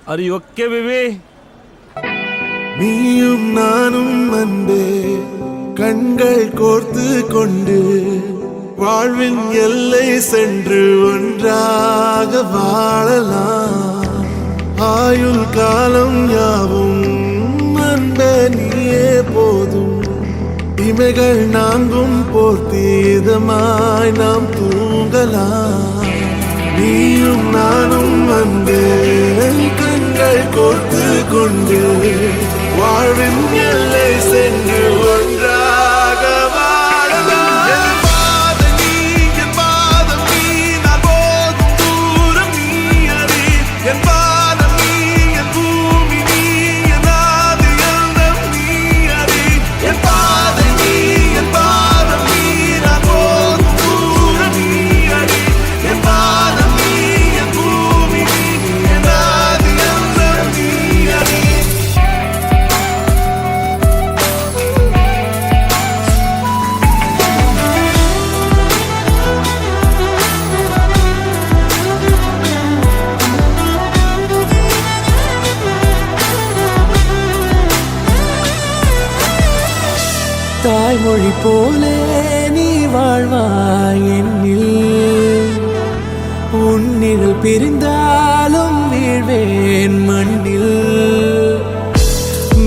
Are you okay, baby? நீயும் நானும் அன்பே கண்கள் கோர்த்து கொண்டு வாழ்வின் எல்லை சென்று ஒன்றாக வாழலாம். ஆயுள் காலம் யாவும் அன்பே நீயே போதும். இமைகள் நான்கும் போர்த்தி இதமாய் நாம் தூங்கலாம். நீயும் நானும் அன்பே கண்கள் கோர்த்து கொண்டு வாழ்வின் எல்லை சென்று ஒன்றாக வாழலாம். என் பாதம் நீ, என் பாதம் நீ, நான் போகும் தூரம் நீ அறி. என் பாதம் நீ, என் பூமி நீ, என் ஆதி எல்லாம் நீ அறி. என் பாதம் நீ, என் பாதம் நீ, நான் போகும் தூரம் நீ அறி. என் பாதம் நீ, என் பூமி நீ, என் ஆதி எல்லாம் நீ அறி. தாய்மொழி போலே நீ வாழ்வாய் என்னில். உன்னிகள் பிரிந்தாலும் வீழ்வேன் மண்ணில்.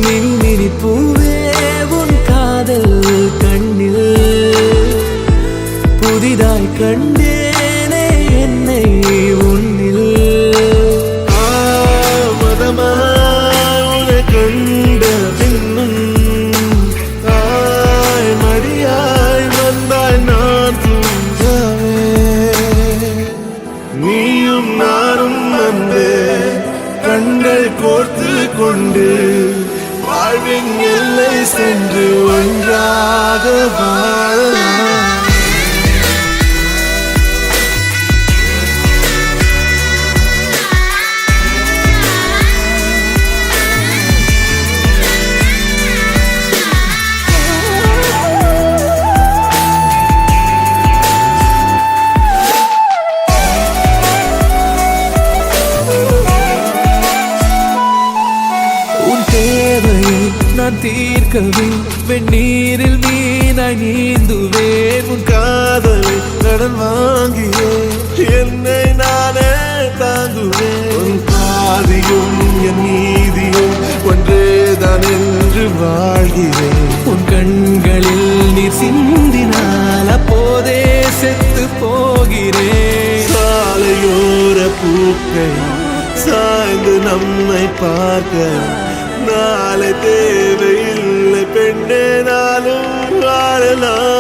மின்மினி பூவே உன் காதல் கண்ணில். புதிதாய் கண்டேனே என்னை உன்னில். மதமாய் உன்னை கண்ட பின்னும் தாய் மடியாய் வந்தாய் நான் தூங்கவே. நீயும் நானும் அன்பே கண்கள் கோர்த்து கொண்டு வாழ்வின் எல்லை சென்று ஒன்றாக வாழலாம். உன் தேவையை நான் தீர்க்கவே வெந்நீரில் மீனாய் நீந்துவேன். உன் காதலை கடன் வாங்கியே என்னை நானே தாங்குவேன். உன் பாதியும் என் நீதியும் ஒன்றேதான் என்று வாழ்கிறேன். உன் கண்களில் நீர் சிந்தினால் அப்போதே செத்து போகிறேன். சாலையோர பூக்கள் சாய்ந்து நம்மை பார்க்க நாளை தேவையில்லை பெண்ணே நாளும் வாழலாம்.